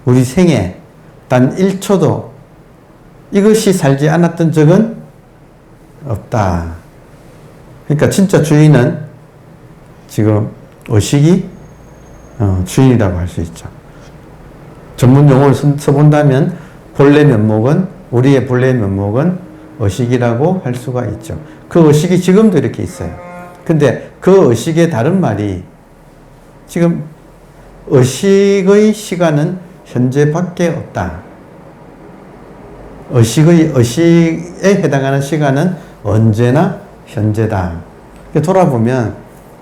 우리 생에 단 1초도 이것이 살지 않았던 적은 없다. 그러니까 진짜 주인은 지금 의식이 주인이라고 할 수 있죠. 전문 용어를 써본다면 우리의 본래 면목은 의식이라고 할 수가 있죠. 그 의식이 지금도 이렇게 있어요. 근데 그 의식의 다른 말이 지금 의식의 시간은 현재밖에 없다. 의식에 해당하는 시간은 언제나 현재다. 돌아보면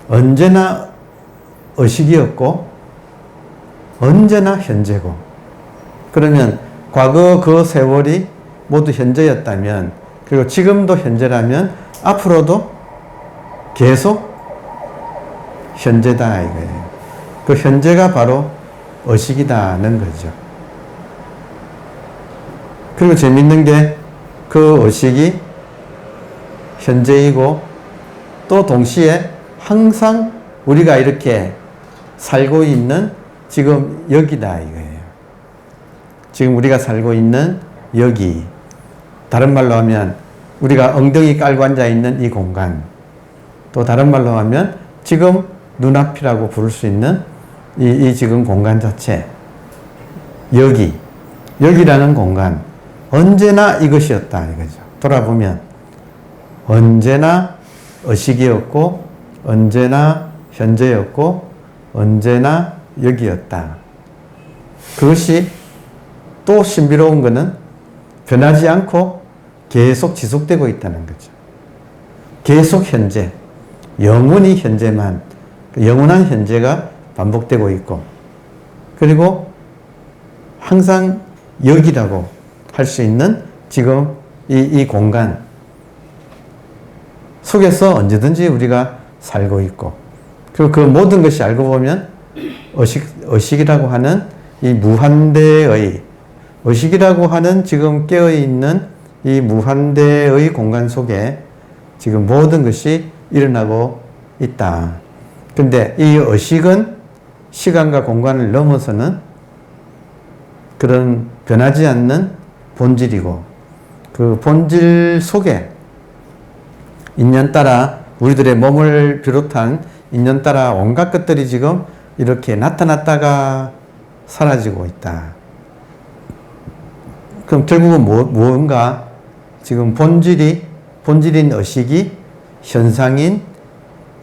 언제나 의식이었고 언제나 현재고, 그러면 과거 그 세월이 모두 현재였다면, 그리고 지금도 현재라면 앞으로도 계속 현재다 이거예요. 그 현재가 바로 의식이다는 거죠. 그리고 재밌는 게 그 의식이 현재이고 또 동시에 항상 우리가 이렇게 살고 있는 지금 여기다 이거예요. 지금 우리가 살고 있는 여기, 다른 말로 하면 우리가 엉덩이 깔고 앉아 있는 이 공간, 또 다른 말로 하면 지금 눈앞이라고 부를 수 있는 이 지금 공간 자체, 여기라는 공간, 언제나 이것이었다 이거죠. 돌아보면 언제나 의식이었고 언제나 현재였고 언제나 여기였다. 그것이 또 신비로운 것은 변하지 않고 계속 지속되고 있다는 거죠. 계속 현재, 영원히 현재만, 영원한 현재가 반복되고 있고, 그리고 항상 여기라고 할 수 있는 지금 이 공간 속에서 언제든지 우리가 살고 있고, 그리고 그 모든 것이 알고 보면 의식이라고 하는 이 무한대의, 의식이라고 하는 지금 깨어있는 이 무한대의 공간 속에 지금 모든 것이 일어나고 있다. 근데 이 의식은 시간과 공간을 넘어서는 그런 변하지 않는 본질이고, 그 본질 속에 인연 따라 우리들의 몸을 비롯한 인연 따라 온갖 것들이 지금 이렇게 나타났다가 사라지고 있다. 그럼 결국은 무언가 지금 본질인 의식이 현상인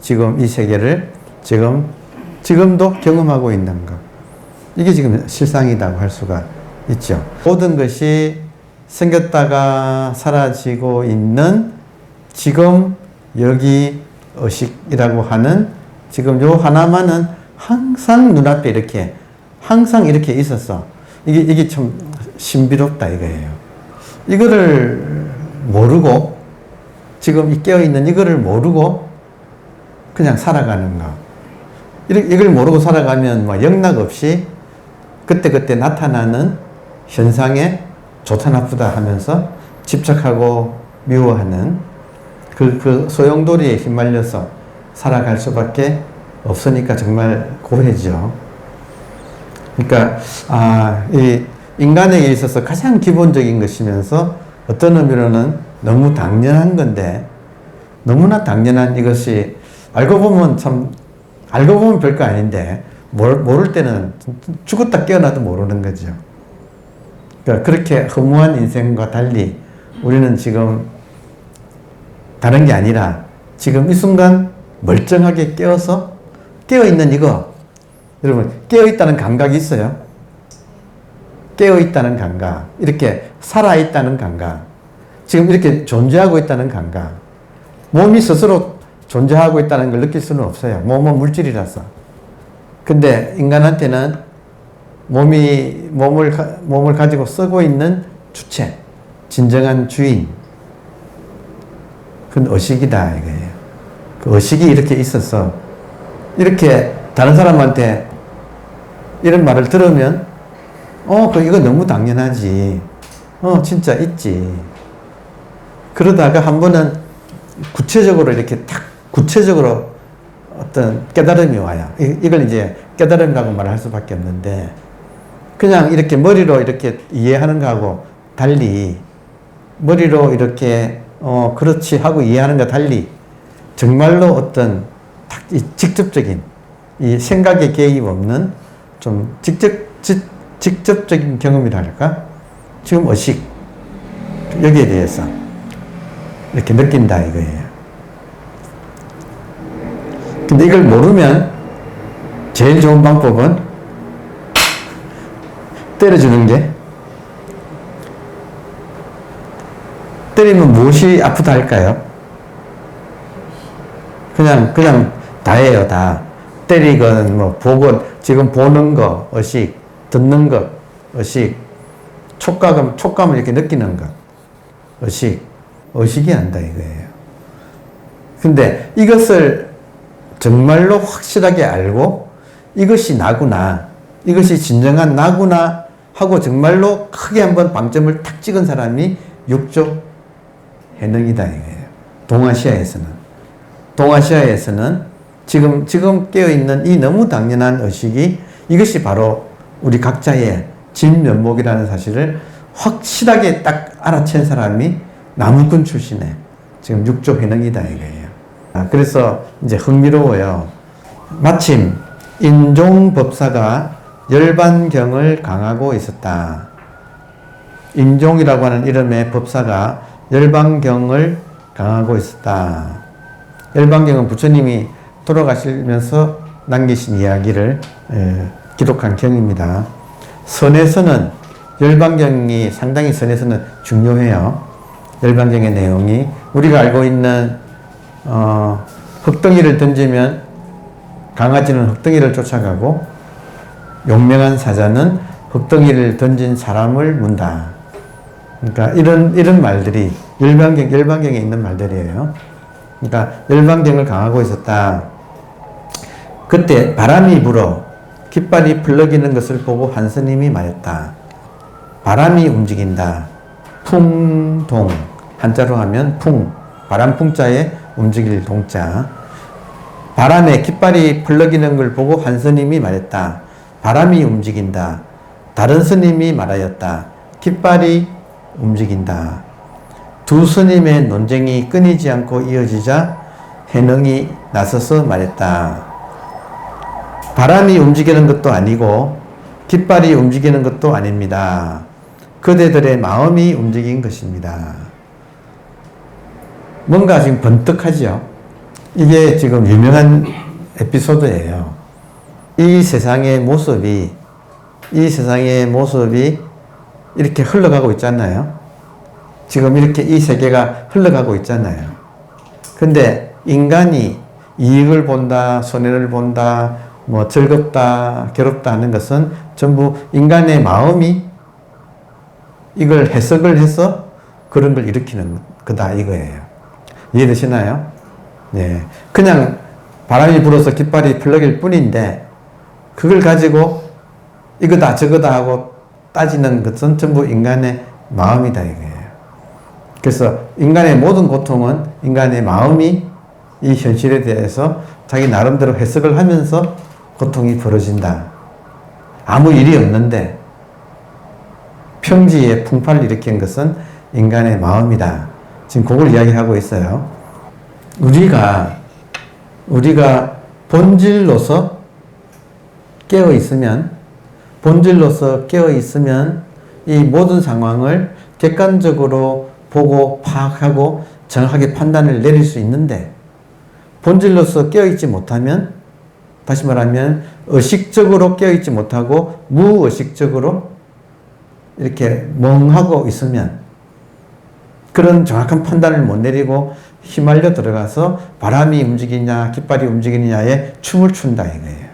지금 이 세계를 지금도 경험하고 있는 것. 이게 지금 실상이라고 할 수가 있죠. 모든 것이 생겼다가 사라지고 있는 지금 여기 의식이라고 하는 지금 요 하나만은 항상 눈앞에 이렇게 항상 이렇게 있었어. 이게 참 신비롭다 이거예요. 이거를 모르고 지금 이 깨어있는 이거를 모르고 그냥 살아가는 거. 이걸 모르고 살아가면 뭐 영락 없이 그때그때 나타나는 현상에 좋다 나쁘다 하면서 집착하고 미워하는 그 소용돌이에 휘말려서 살아갈 수밖에 없으니까 정말 고해죠. 그러니까 이 인간에게 있어서 가장 기본적인 것이면서 어떤 의미로는 너무 당연한 건데, 너무나 당연한 이것이 알고 보면 별거 아닌데 모를 때는 죽었다 깨어나도 모르는 거죠. 그러니까 그렇게 허무한 인생과 달리 우리는 지금 다른 게 아니라 지금 이 순간 멀쩡하게 깨어있는 이거, 여러분 깨어있다는 감각이 있어요. 깨어있다는 감각, 이렇게 살아있다는 감각, 지금 이렇게 존재하고 있다는 감각. 몸이 스스로 존재하고 있다는 걸 느낄 수는 없어요. 몸은 물질이라서. 근데 인간한테는 몸을 가지고 쓰고 있는 주체, 진정한 주인, 그건 의식이다 이거예요. 그 의식이 이렇게 있어서 이렇게 다른 사람한테 이런 말을 들으면 이거 너무 당연하지. 진짜 있지. 그러다가 한 번은 구체적으로 이렇게 구체적으로 어떤 깨달음이 와요. 이걸 이제 깨달음이라고 말할 수밖에 없는데, 그냥 이렇게 머리로 이렇게 이해하는 거하고 달리, 머리로 이렇게 그렇지 하고 이해하는 거 달리 정말로 어떤 직접적인 이 생각에 개입 없는 좀 직접적인 경험이랄까? 지금 의식 여기에 대해서 이렇게 느낀다 이거예요. 근데 이걸 모르면 제일 좋은 방법은 때려주는 게, 때리면 무엇이 아프다 할까요? 그냥 다예요, 다. 때리건, 뭐, 보건, 지금 보는 거, 의식, 듣는 거, 의식, 촉감을 이렇게 느끼는 것, 의식이 한다, 이거예요. 근데 이것을 정말로 확실하게 알고, 이것이 나구나, 이것이 진정한 나구나 하고 정말로 크게 한번 방점을 탁 찍은 사람이 육조 해능이다, 이거예요. 동아시아에서는 지금 깨어있는 이 너무 당연한 의식이 이것이 바로 우리 각자의 진면목이라는 사실을 확실하게 딱 알아챈 사람이 나무꾼 출신의 지금 육조 해능이다 이거예요. 그래서 이제 흥미로워요. 마침 인종법사가 열반경을 강하고 있었다. 인종이라고 하는 이름의 법사가 열반경을 강하고 있었다. 열반경은 부처님이 돌아가시면서 남기신 이야기를 기록한 경입니다. 선에서는 열반경이 상당히 선에서는 중요해요. 열반경의 내용이 우리가 알고 있는 흙덩이를 던지면 강아지는 흙덩이를 쫓아가고 용맹한 사자는 흙덩이를 던진 사람을 문다. 그러니까 이런 말들이 열반경에 있는 말들이에요. 그러니까 열반경을 강하고 있었다. 그때 바람이 불어 깃발이 풀러기는 것을 보고 한 스님이 말했다. 바람이 움직인다. 풍동. 한자로 하면 풍. 바람 풍자에 움직일 동자. 바람에 깃발이 풀러기는 걸 보고 한 스님이 말했다. 바람이 움직인다. 다른 스님이 말하였다. 깃발이 움직인다. 두 스님의 논쟁이 끊이지 않고 이어지자 해능이 나서서 말했다. 바람이 움직이는 것도 아니고 깃발이 움직이는 것도 아닙니다. 그대들의 마음이 움직인 것입니다. 뭔가 지금 번뜩하죠. 이게 지금 유명한 에피소드예요. 이 세상의 모습이 이렇게 흘러가고 있잖아요. 지금 이렇게 이 세계가 흘러가고 있잖아요. 근데 인간이 이익을 본다, 손해를 본다, 뭐 즐겁다, 괴롭다 하는 것은 전부 인간의 마음이 이걸 해석을 해서 그런 걸 일으키는 거다 이거예요. 이해되시나요? 네. 그냥 바람이 불어서 깃발이 풀러길 뿐인데 그걸 가지고 이거다 저거다 하고 따지는 것은 전부 인간의 마음이다 이거예요. 그래서 인간의 모든 고통은 인간의 마음이 이 현실에 대해서 자기 나름대로 해석을 하면서 고통이 벌어진다. 아무 일이 없는데 평지에 풍파를 일으킨 것은 인간의 마음이다. 지금 그걸 이야기하고 있어요. 우리가 본질로서 깨어 있으면 이 모든 상황을 객관적으로 보고 파악하고 정확하게 판단을 내릴 수 있는데 본질로서 깨어있지 못하면, 다시 말하면 의식적으로 깨어있지 못하고 무의식적으로 이렇게 멍하고 있으면 그런 정확한 판단을 못 내리고 휘말려 들어가서 바람이 움직이냐 깃발이 움직이느냐에 춤을 춘다 이거예요.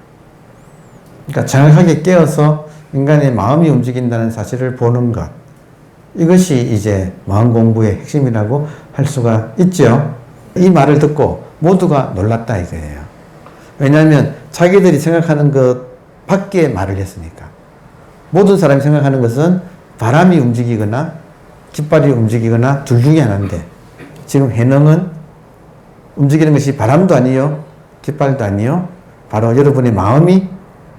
그러니까 정확하게 깨어서 인간의 마음이 움직인다는 사실을 보는 것, 이것이 이제 마음 공부의 핵심이라고 할 수가 있죠. 이 말을 듣고 모두가 놀랐다 이거예요. 왜냐하면 자기들이 생각하는 것 밖에 말을 했으니까. 모든 사람이 생각하는 것은 바람이 움직이거나 깃발이 움직이거나 둘 중에 하나인데 지금 해능은 움직이는 것이 바람도 아니요 깃발도 아니요 바로 여러분의 마음이,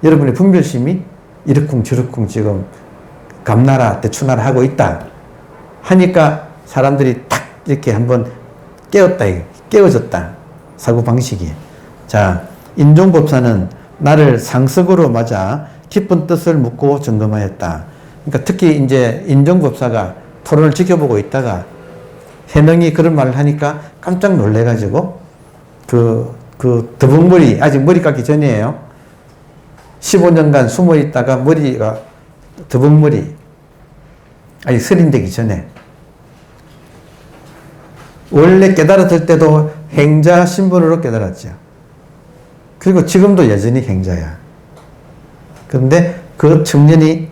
여러분의 분별심이 이러쿵저러쿵 지금 감나라 대추나라 하고 있다 하니까 사람들이 탁 이렇게 한번 깨웠다, 깨워졌다, 사고방식이. 자, 인종법사는 나를 상석으로 맞아 깊은 뜻을 묻고 점검하였다. 그러니까 특히 이제 인종법사가 토론을 지켜보고 있다가 해능이 그런 말을 하니까 깜짝 놀래가지고 그 더벅머리, 아직 머리 깎기 전이에요. 15년간 숨어 있다가 머리가 더벅머리, 아직 서린되기 전에. 원래 깨달았을 때도 행자 신분으로 깨달았죠. 그리고 지금도 여전히 행자야. 그런데 그 청년이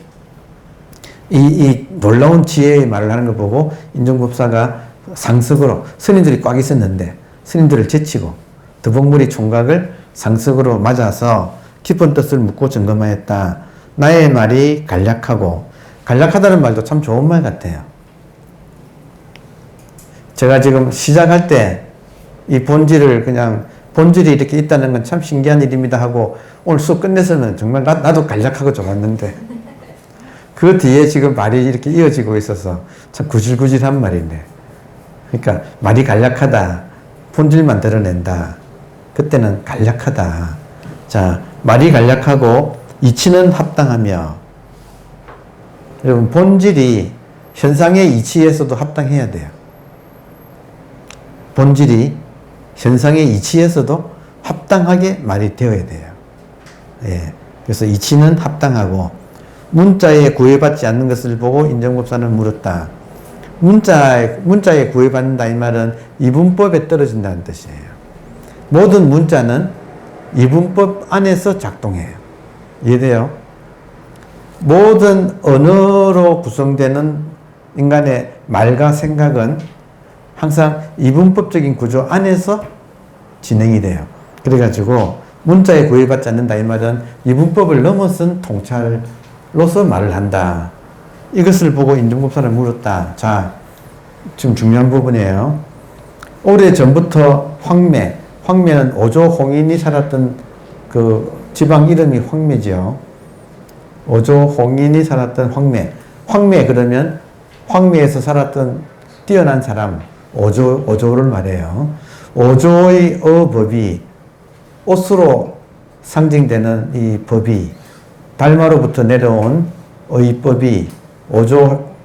이 놀라운 지혜의 말을 하는 걸 보고 인종법사가 상석으로, 스님들이 꽉 있었는데 스님들을 제치고 더벅머리 총각을 상석으로 맞아서 깊은 뜻을 묻고 점검하였다. 나의 말이 간략하고, 간략하다는 말도 참 좋은 말 같아요. 제가 지금 시작할 때 이 본질을 그냥, 본질이 이렇게 있다는 건 참 신기한 일입니다 하고 오늘 수업 끝내서는 정말 나도 간략하고 좋았는데 그 뒤에 지금 말이 이렇게 이어지고 있어서 참 구질구질한 말이네. 그러니까 말이 간략하다, 본질만 드러낸다. 그때는 간략하다. 자, 말이 간략하고 이치는 합당하며, 여러분 본질이 현상의 이치에서도 합당해야 돼요. 본질이 현상의 이치에서도 합당하게 말이 되어야 돼요. 예. 그래서 이치는 합당하고, 문자에 구애받지 않는 것을 보고 인종법사는 물었다. 문자에 구애받는다 이 말은 이분법에 떨어진다는 뜻이에요. 모든 문자는 이분법 안에서 작동해요. 이해돼요? 모든 언어로 구성되는 인간의 말과 생각은 항상 이분법적인 구조 안에서 진행이 돼요. 그래가지고 문자에 구애받지 않는다 이 말은 이분법을 넘어선 통찰로서 말을 한다. 이것을 보고 인종법사를 물었다. 자, 지금 중요한 부분이에요. 오래전부터 황매는 오조홍인이 살았던 그 지방 이름이 황매지요. 오조홍인이 살았던 황매 그러면 황매에서 살았던 뛰어난 사람, 오조를 말해요. 오조의 어법이, 옷으로 상징되는 이 법이, 달마로부터 내려온 의법이,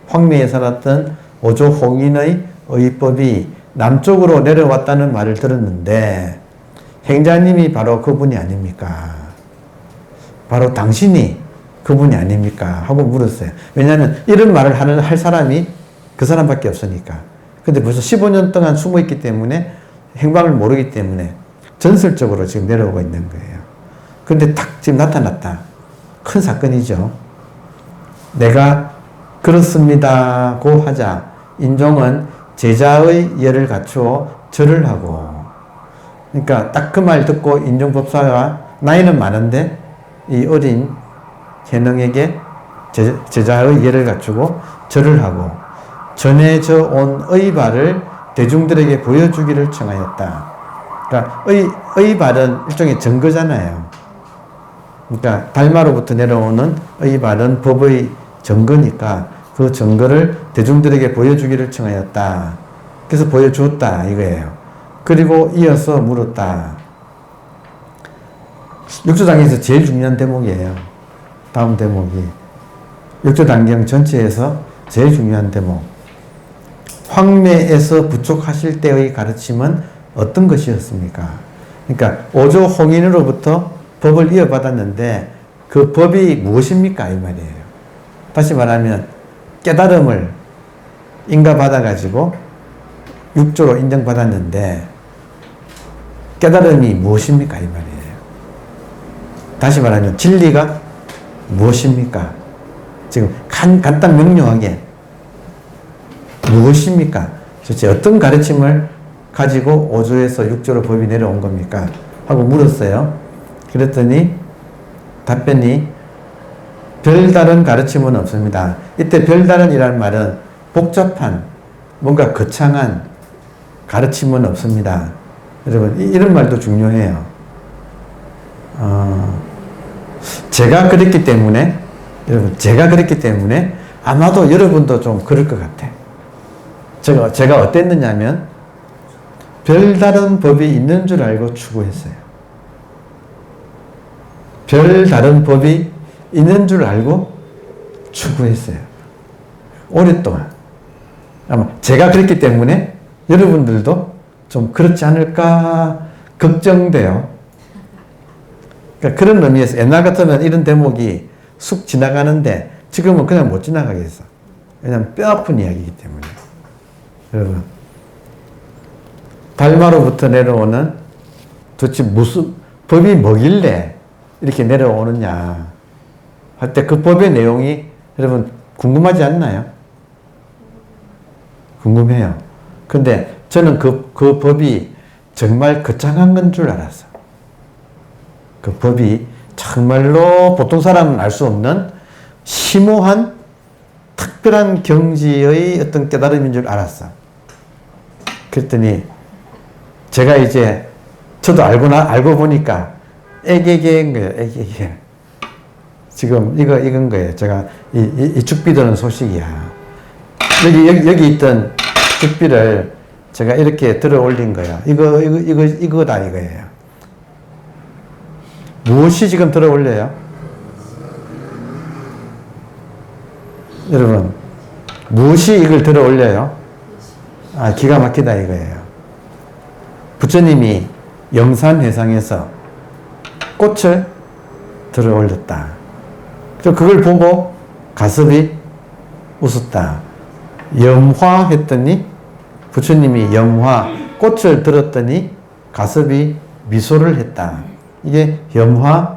황매에 살았던 오조홍인의 의법이 남쪽으로 내려왔다는 말을 들었는데 행자님이 바로 그분이 아닙니까? 바로 당신이 그분이 아닙니까? 하고 물었어요. 왜냐하면 이런 말을 할 사람이 그 사람밖에 없으니까. 근데 벌써 15년 동안 숨어 있기 때문에 행방을 모르기 때문에 전설적으로 지금 내려오고 있는 거예요. 근데 탁 지금 나타났다. 큰 사건이죠. 내가 그렇습니다고 하자 인종은 제자의 예를 갖추어 절을 하고, 그러니까 딱 그 말 듣고 인종법사가 나이는 많은데 이 어린 현능에게 제자의 예를 갖추고 절을 하고 전해져 온 의발을 대중들에게 보여주기를 청하였다. 그러니까 의발은 일종의 증거잖아요. 그러니까 달마로부터 내려오는 의발은 법의 증거니까 그 증거를 대중들에게 보여주기를 청하였다. 그래서 보여주었다 이거예요. 그리고 이어서 물었다. 육조단경에서 제일 중요한 대목이에요. 다음 대목이 육조단경 전체에서 제일 중요한 대목. 황매에서 부족하실 때의 가르침은 어떤 것이었습니까? 그러니까 오조홍인으로부터 법을 이어받았는데 그 법이 무엇입니까? 이 말이에요. 다시 말하면 깨달음을 인가받아가지고 육조로 인정받았는데 깨달음이 무엇입니까? 이 말이에요. 다시 말하면 진리가 무엇입니까? 지금 간단 명료하게 무엇입니까? 도대체 어떤 가르침을 가지고 오조에서 육조로 법이 내려온 겁니까? 하고 물었어요. 그랬더니 답변이 별다른 가르침은 없습니다. 이때 별다른이라는 말은 복잡한, 뭔가 거창한 가르침은 없습니다. 여러분, 이런 말도 중요해요. 제가 그랬기 때문에 여러분, 제가 그랬기 때문에 아마도 여러분도 좀 그럴 것 같아. 제가 어땠느냐면, 별다른 법이 있는 줄 알고 추구했어요. 별다른 법이 있는 줄 알고 추구했어요. 오랫동안. 아마 제가 그랬기 때문에 여러분들도 좀 그렇지 않을까 걱정돼요. 그러니까 그런 의미에서 옛날 같으면 이런 대목이 쑥 지나가는데 지금은 그냥 못 지나가겠어. 왜냐하면 뼈 아픈 이야기이기 때문에. 여러분, 달마로부터 내려오는 도대체 무슨 법이 뭐길래 이렇게 내려오느냐 할 때 그 법의 내용이 여러분 궁금하지 않나요? 궁금해요. 근데 저는 그 법이 정말 거창한 건 줄 알았어. 그 법이 정말로 보통 사람은 알 수 없는 심오한 특별한 경지의 어떤 깨달음인 줄 알았어. 그랬더니 제가 이제 저도 알고 보니까 애개개인 거예요. 애개개. 지금 이건 거예요. 제가 이 죽비 드는 소식이야. 여기 있던 죽비를 제가 이렇게 들어 올린 거예요. 이거다 이거예요. 무엇이 지금 들어 올려요? 여러분, 무엇이 이걸 들어 올려요? 아, 기가 막히다 이거예요. 부처님이 영산회상에서 꽃을 들어 올렸다. 그걸 보고 가섭이 웃었다. 염화했더니 부처님이 염화, 꽃을 들었더니 가섭이 미소를 했다. 이게 염화,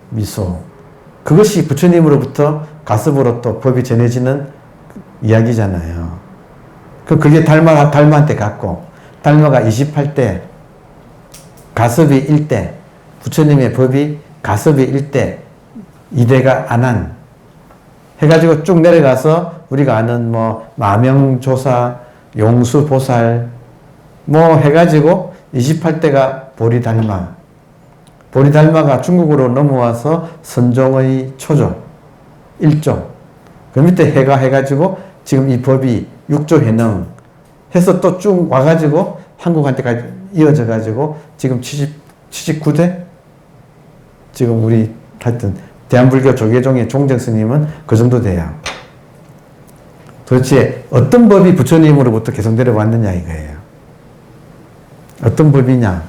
미소. 그것이 부처님으로부터 가섭으로 또 법이 전해지는 이야기잖아요. 그게 달마한테 갔고, 달마가 28대, 가섭이 1대, 부처님의 법이 가섭이 1대, 이대가 안한 해가지고 쭉 내려가서 우리가 아는 뭐 마명조사, 용수보살 뭐 해가지고 28대가 보리달마. 보리달마가 중국으로 넘어와서 선종의 초조 1조. 그 밑에 해가 해가지고 지금 이 법이 6조 해능 해서 또 쭉 와가지고 한국한테까지 이어져가지고 지금 79대? 지금 우리 하여튼 대한불교 조계종의 종정스님은 그 정도 돼요. 도대체 어떤 법이 부처님으로부터 계속 내려왔느냐 이거예요. 어떤 법이냐.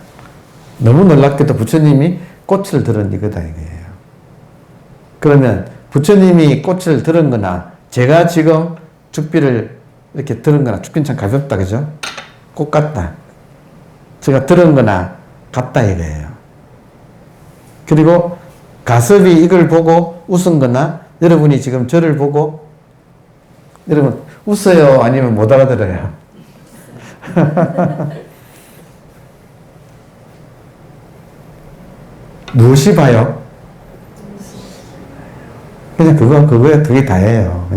너무 놀랍게도 부처님이 꽃을 들은 이거다 이거예요. 그러면 부처님이 꽃을 들은 거나 제가 지금 죽비를 이렇게 들은 거나 죽비는 참 가볍다 그죠? 꽃 같다. 제가 들은 거나 같다 이거예요. 그리고 가섭이 이걸 보고 웃은 거나 여러분이 지금 저를 보고 여러분 웃어요 아니면 못 알아들어요? 무엇이 봐요? 그냥 그게 다예요.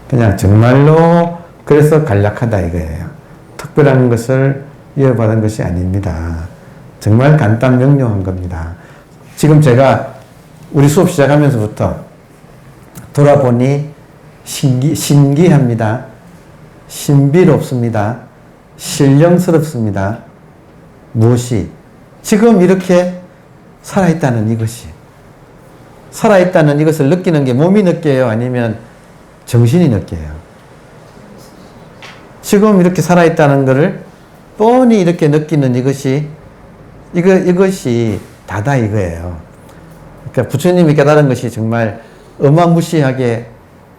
그냥 정말로 그래서 간략하다 이거예요. 특별한 것을 이어받은 것이 아닙니다. 정말 간단 명료한 겁니다. 지금 제가 우리 수업 시작하면서부터 돌아보니 신기합니다. 신비롭습니다. 신령스럽습니다. 무엇이? 지금 이렇게 살아있다는 이것이. 살아있다는 이것을 느끼는 게 몸이 느껴요? 아니면 정신이 느껴요? 지금 이렇게 살아있다는 것을 뻔히 이렇게 느끼는 이것이 다다 이거예요. 그러니까 부처님이 깨달은 것이 정말 어마무시하게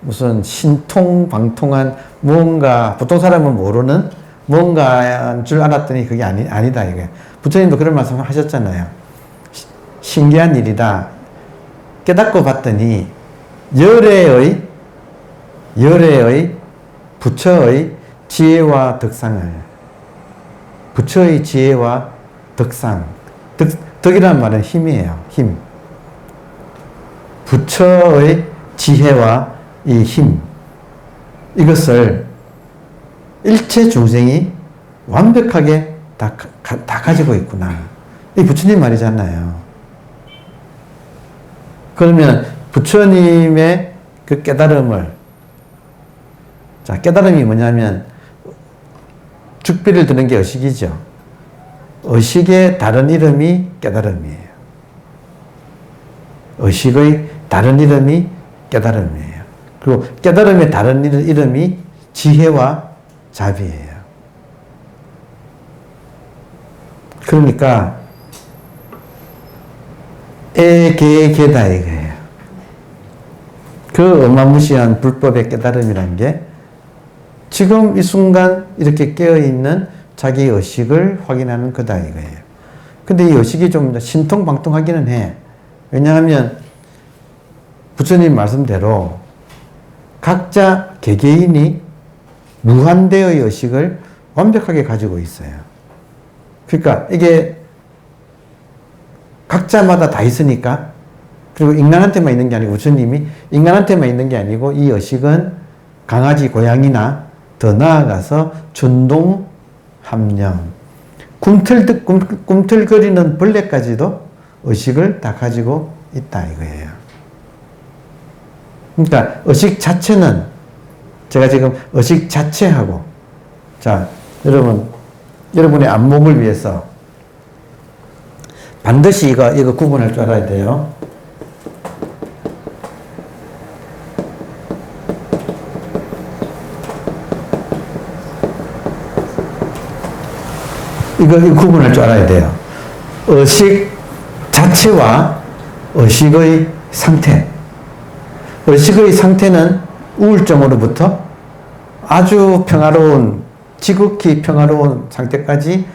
무슨 신통방통한 무언가, 보통 사람은 모르는 뭔가인 줄 알았더니 그게 아니다 이거예요. 부처님도 그런 말씀 하셨잖아요. 신기한 일이다. 깨닫고 봤더니 열애의 부처의 지혜와 덕상을, 부처의 지혜와 덕상, 덕이라는 말은 힘이에요. 힘. 부처의 지혜와 이 힘, 이것을 일체 중생이 완벽하게 다 가지고 있구나. 이 부처님 말이잖아요. 그러면 부처님의 그 깨달음을, 자, 깨달음이 뭐냐면 죽비를 드는 게 의식이죠. 의식의 다른 이름이 깨달음이에요. 의식의 다른 이름이 깨달음이에요. 그리고 깨달음의 다른 이름이 지혜와 자비예요. 그러니까 개다 이거예요. 그 어마무시한 불법의 깨달음이란 게 지금 이 순간 이렇게 깨어있는 자기 의식을 확인하는 거다 이거예요. 근데 이 의식이 좀 신통방통하기는 해. 왜냐하면 부처님 말씀대로 각자 개개인이 무한대의 의식을 완벽하게 가지고 있어요. 그러니까 이게 각자마다 다 있으니까, 그리고 인간한테만 있는 게 아니고 부처님이 인간한테만 있는 게 아니고 이 의식은 강아지, 고양이나 더 나아가서 준동, 함령, 꿈틀거리는 벌레까지도 의식을 다 가지고 있다 이거예요. 그러니까 의식 자체는, 제가 지금 의식 자체하고, 자, 여러분의 안목을 위해서 반드시 이거 구분할 줄 알아야 돼요. 이거 구분할 줄 알아야 돼요. 의식 자체와 의식의 상태. 의식의 상태는 우울증으로부터 아주 평화로운, 지극히 평화로운 상태까지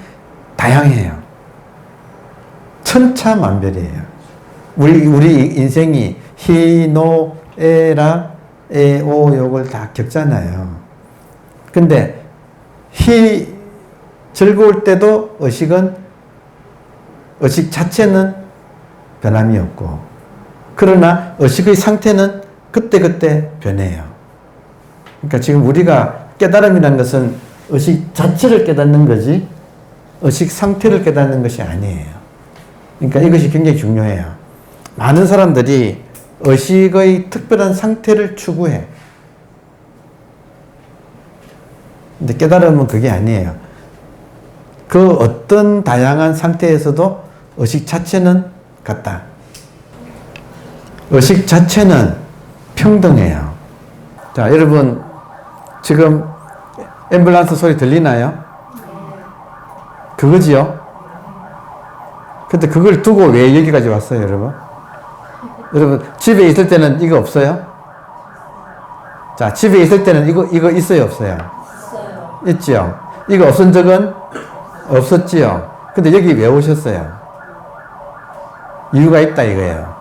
다양해요. 천차만별이에요. 우리 인생이 희, 노, 에라, 에, 오, 요걸 다 겪잖아요. 근데 즐거울 때도 의식 자체는 변함이 없고, 그러나 의식의 상태는 그때그때 변해요. 그러니까 지금 우리가 깨달음이라는 것은 의식 자체를 깨닫는 거지 의식 상태를 깨닫는 것이 아니에요. 그러니까 이것이 굉장히 중요해요. 많은 사람들이 의식의 특별한 상태를 추구해. 근데 깨달음은 그게 아니에요. 그 어떤 다양한 상태에서도 의식 자체는 같다. 의식 자체는 평등해요. 자, 여러분 지금 앰뷸런스 소리 들리나요? 그거지요? 근데 그걸 두고 왜 여기까지 왔어요, 여러분? 여러분, 집에 있을 때는 이거 없어요? 자, 집에 있을 때는 이거 있어요, 없어요? 있어요. 있지요? 이거 없은 적은 없었지요? 근데 여기 왜 오셨어요? 이유가 있다, 이거예요.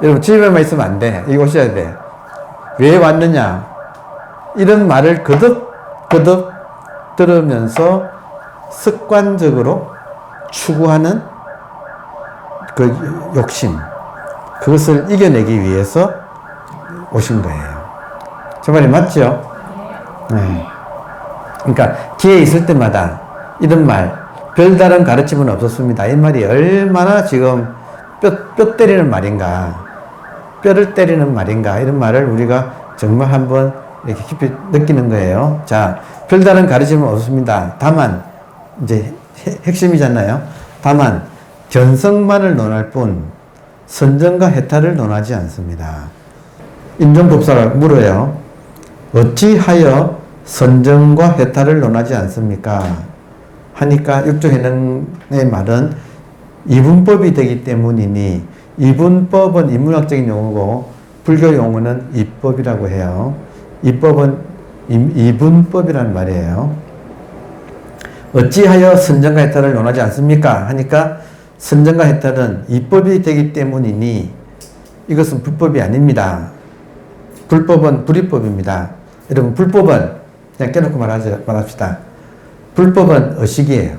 여러분, 집에만 있으면 안 돼. 여기 오셔야 돼. 왜 왔느냐? 이런 말을 거듭 들으면서 습관적으로 추구하는 그 욕심, 그것을 이겨내기 위해서 오신 거예요. 저 말이 맞죠? 네. 그러니까 기회 있을 때마다 이런 말, 별다른 가르침은 없었습니다. 이 말이 얼마나 지금 뼈 때리는 말인가, 뼈를 때리는 말인가, 이런 말을 우리가 정말 한번 이렇게 깊이 느끼는 거예요. 자, 별다른 가르침은 없습니다. 다만, 이제 핵심이잖아요. 다만, 견성만을 논할 뿐, 선정과 해탈을 논하지 않습니다. 인종법사가 물어요. 어찌하여 선정과 해탈을 논하지 않습니까? 하니까 육조해능의 말은 이분법이 되기 때문이니, 이분법은 인문학적인 용어고 불교 용어는 이법이라고 해요. 이법은 이분법이라는 말이에요. 어찌하여 선정과 해탈을 논하지 않습니까? 하니까 선정과 해탈은 이법이 되기 때문이니 이것은 불법이 아닙니다. 불법은 불이법입니다. 여러분, 불법은 그냥 깨놓고 말합시다. 불법은 의식이에요.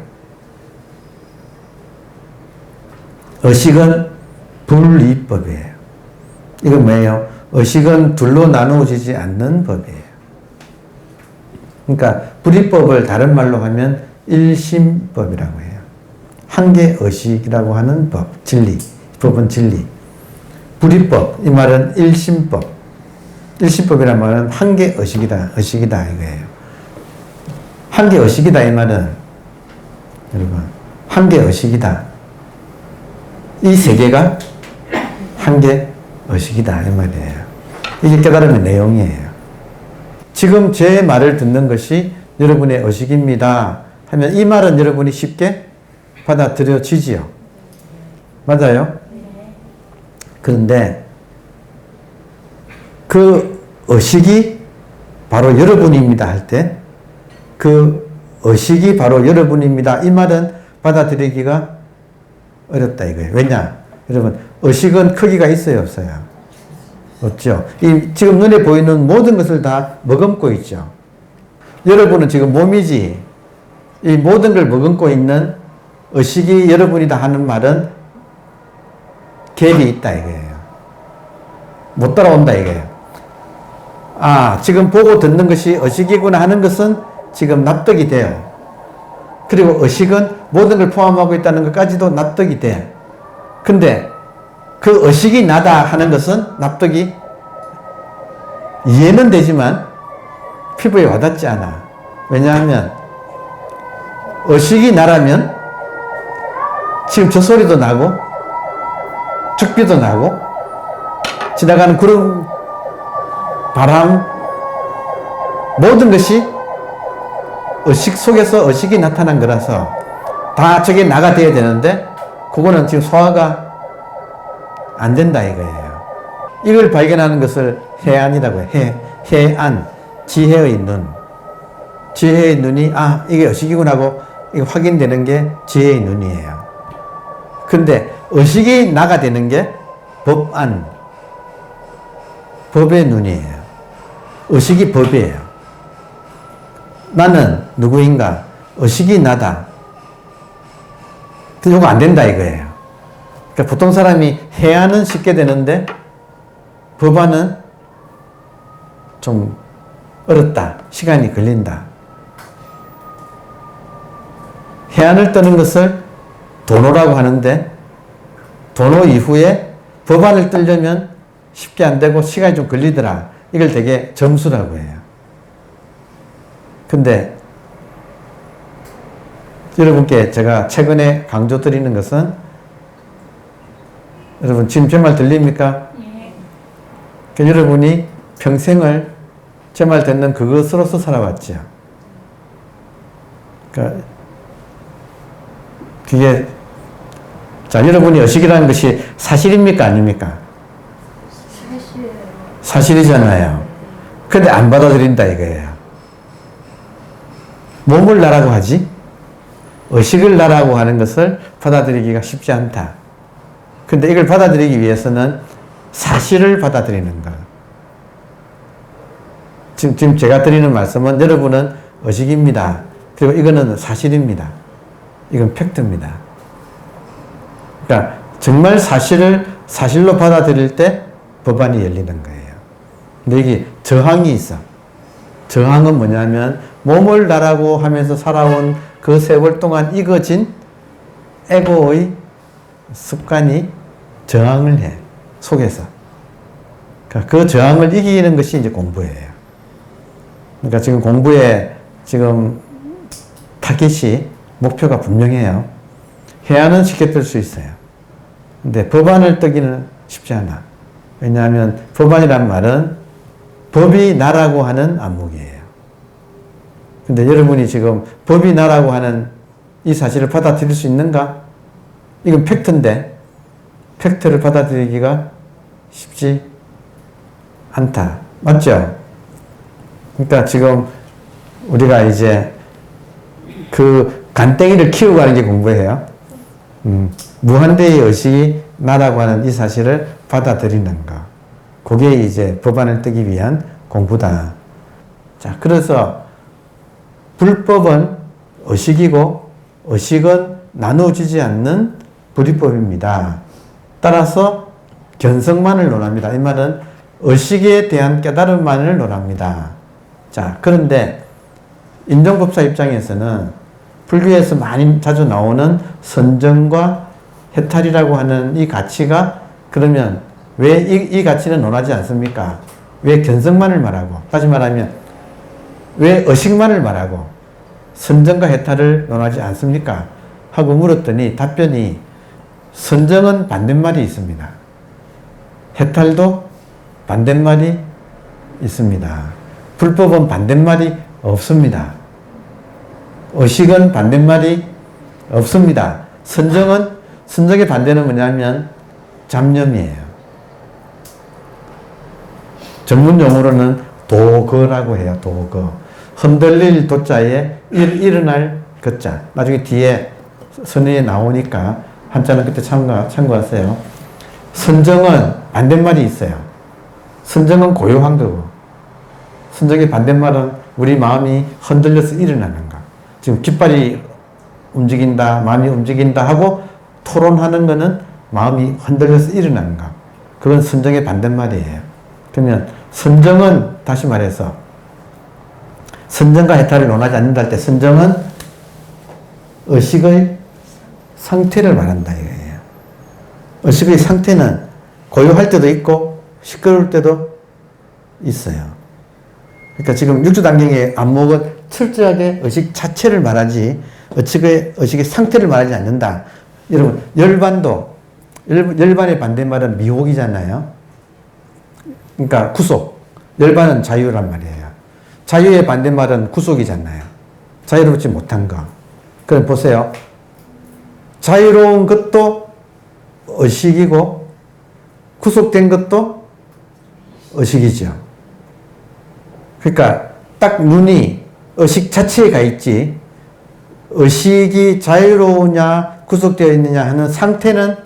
의식은 불이법이에요. 이건 뭐예요? 의식은 둘로 나누어지지 않는 법이에요. 그러니까 불이법을 다른 말로 하면 일심법이라고 해요. 한계 의식이라고 하는 법, 진리. 법은 진리. 불이법, 이 말은 일심법. 일심법이란 말은 한계 의식이다, 의식이다 이거예요. 한계 의식이다 이 말은 여러분 한계 의식이다. 이 세계가 한계 의식이다 이 말이에요. 이게 깨달음의 내용이에요. 지금 제 말을 듣는 것이 여러분의 의식입니다 하면 이 말은 여러분이 쉽게 받아들여지지요. 맞아요? 그런데 그 의식이 바로 여러분입니다 할 때 그 의식이 바로 여러분입니다 이 말은 받아들이기가 어렵다 이거예요. 왜냐? 여러분 의식은 크기가 있어요 없어요? 없죠. 이 지금 눈에 보이는 모든 것을 다 머금고 있죠. 여러분은 지금 몸이지 이 모든 걸 머금고 있는 의식이 여러분이다 하는 말은 갭이 있다 이거예요. 못 따라온다 이거예요. 아 지금 보고 듣는 것이 의식이구나 하는 것은 지금 납득이 돼요. 그리고 의식은 모든 걸 포함하고 있다는 것까지도 납득이 돼. 근데 그 의식이 나다 하는 것은 납득이 이해는 되지만 피부에 와닿지 않아. 왜냐하면 의식이 나라면 지금 저 소리도 나고 죽비도 나고 지나가는 구름 바람 모든 것이 의식 속에서 의식이 나타난 거라서 다 저게 나가 돼야 되는데 그거는 지금 소화가 안 된다 이거예요. 이걸 발견하는 것을 해안이라고 해요. 해안, 지혜의 눈. 지혜의 눈이 아 이게 의식이구나 하고 이게 확인되는 게 지혜의 눈이에요. 근데 의식이 나가 되는 게 법안, 법의 눈이에요. 의식이 법이에요. 나는 누구인가? 의식이 나다. 근데 이거 안 된다 이거예요. 그러니까 보통 사람이 해안은 쉽게 되는데 법안은 좀 어렵다. 시간이 걸린다. 해안을 떠는 것을 도노라고 하는데 도노 이후에 법안을 뜨려면 쉽게 안 되고 시간이 좀 걸리더라. 이걸 되게 점수라고 해요. 근데 여러분께 제가 최근에 강조드리는 것은 여러분 지금 제 말 들립니까? 네. 그러니까 여러분이 평생을 제 말 듣는 그것으로서 살아왔죠. 그러니까 그게 자 여러분이 의식이라는 것이 사실입니까 아닙니까? 사실이잖아요. 근데 안 받아들인다 이거예요. 몸을 나라고 하지 의식을 나라고 하는 것을 받아들이기가 쉽지 않다. 근데 이걸 받아들이기 위해서는 사실을 받아들이는 것. 지금 제가 드리는 말씀은 여러분은 의식입니다. 그리고 이거는 사실입니다. 이건 팩트입니다. 그러니까 정말 사실을 사실로 받아들일 때 법안이 열리는 거예요. 근데 이게 저항이 있어. 저항은 뭐냐면 몸을 나라고 하면서 살아온 그 세월 동안 익어진 에고의 습관이 저항을 해. 속에서. 그러니까 그 저항을 이기는 것이 이제 공부예요. 그러니까 지금 공부에 지금 타깃이 목표가 분명해요. 해안은 쉽게 뜰 수 있어요. 근데 법안을 뜨기는 쉽지 않아. 왜냐하면 법안이란 말은 법이 나라고 하는 암묵이에요. 근데 여러분이 지금 법이 나라고 하는 이 사실을 받아들일 수 있는가? 이건 팩트인데 팩트를 받아들이기가 쉽지 않다. 맞죠? 그러니까 지금 우리가 이제 그 간땡이를 키우고 가는 게 공부예요. 무한대의 의식이 나라고 하는 이 사실을 받아들이는 것. 그게 이제 법안을 뜨기 위한 공부다. 자, 그래서 불법은 의식이고 의식은 나누어지지 않는 불이법입니다. 따라서 견성만을 논합니다. 이 말은 의식에 대한 깨달음만을 논합니다. 자, 그런데 인정법사 입장에서는 불교에서 많이 자주 나오는 선정과 해탈이라고 하는 이 가치가 그러면 왜 이 가치는 논하지 않습니까? 왜 견성만을 말하고, 다시 말하면 왜 의식만을 말하고 선정과 해탈을 논하지 않습니까? 하고 물었더니 답변이 선정은 반대말이 있습니다. 해탈도 반대말이 있습니다. 불법은 반대말이 없습니다. 의식은 반대말이 없습니다. 선정의 반대는 뭐냐면 잡념이에요. 전문 용어로는 도거라고 해요. 도거. 흔들릴 도자에 일어날 거자. 나중에 뒤에 선의에 나오니까 한자는 그때 참고하세요. 선정은 반대말이 있어요. 선정은 고요한 거고, 선정의 반대말은 우리 마음이 흔들려서 일어나는 거. 지금 깃발이 움직인다, 마음이 움직인다 하고 토론하는 거는 마음이 흔들려서 일어나는 거. 그건 선정의 반대말이에요. 그러면 선정은, 다시 말해서 선정과 해탈을 논하지 않는다 할 때 선정은 의식의 상태를 말한다 이거예요. 의식의 상태는 고요할 때도 있고 시끄러울 때도 있어요. 그러니까 지금 6조 단경의 안목은 철저하게 의식 자체를 말하지 의식의 상태를 말하지 않는다. 여러분 열반의 반대말은 미혹이잖아요. 그러니까 구속. 열반은 자유란 말이에요. 자유의 반대말은 구속이잖아요. 자유롭지 못한 거. 그럼 보세요. 자유로운 것도 의식이고 구속된 것도 의식이죠. 그러니까 딱 눈이 의식 자체에 가 있지 의식이 자유로우냐 구속되어 있느냐 하는 상태는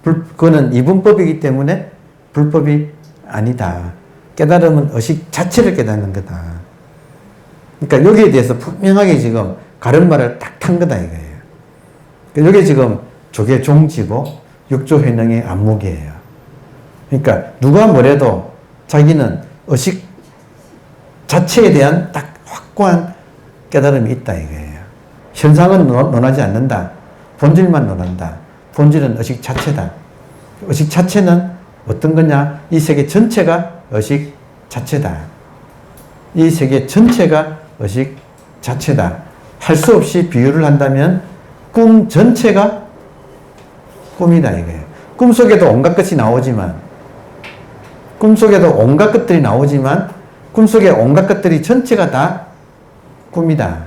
그거는 이분법이기 때문에 불법이 아니다. 깨달음은 의식 자체를 깨닫는 거다. 그러니까 여기에 대해서 분명하게 지금 가름말을 딱 탄 거다 이거예요. 그러니까 이게 지금 조계 종지고 육조 회능의 안목이에요. 그러니까 누가 뭐래도 자기는 의식 자체에 대한 딱 확고한 깨달음이 있다 이거예요. 현상은 논하지 않는다. 본질만 논한다. 본질은 의식 자체다. 의식 자체는 어떤 거냐? 이 세계 전체가 의식 자체다. 이 세계 전체가 의식 자체다. 할 수 없이 비유를 한다면 꿈 전체가 꿈이다 이거예요. 꿈속에도 온갖 것이 나오지만 꿈속에도 온갖 것들이 나오지만 꿈속의 온갖 것들이 전체가 다 꿈이다.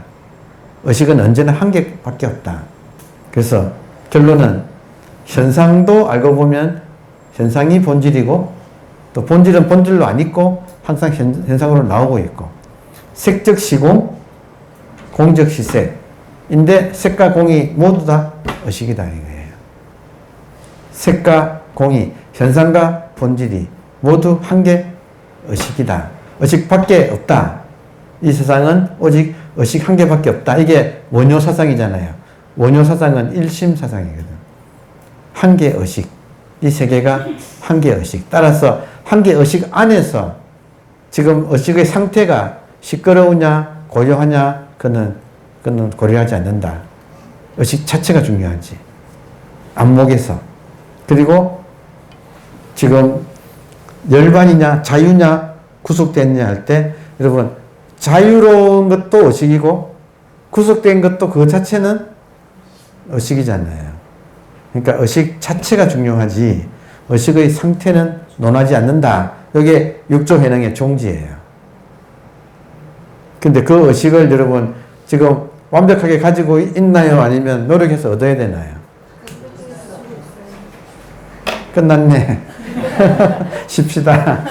의식은 언제나 한 개밖에 없다. 그래서 결론은 현상도 알고 보면 현상이 본질이고 또 본질은 본질로 안 있고 항상 현상으로 나오고 있고 색적 시공, 공적 시색인데 색과 공이 모두 다 의식이다 이거예요. 색과 공이 현상과 본질이 모두 한 개 의식이다. 의식밖에 없다. 이 세상은 오직 의식 한 개밖에 없다. 이게 원효 사상이잖아요. 원효 사상은 일심 사상이거든. 한 개 의식. 이 세계가 한 개 의식. 따라서 한 개 의식 안에서 지금 의식의 상태가 시끄러우냐 고요하냐 그는 고려하지 않는다. 의식 자체가 중요하지. 안목에서. 그리고 지금 열반이냐 자유냐 구속됐냐 할 때 여러분 자유로운 것도 의식이고 구속된 것도 그 자체는 의식이잖아요. 그러니까 의식 자체가 중요하지 의식의 상태는 논하지 않는다. 이게 육조 회능의 종지예요. 근데 그 의식을 여러분 지금 완벽하게 가지고 있나요? 아니면 노력해서 얻어야 되나요? 끝났네. 쉽시다.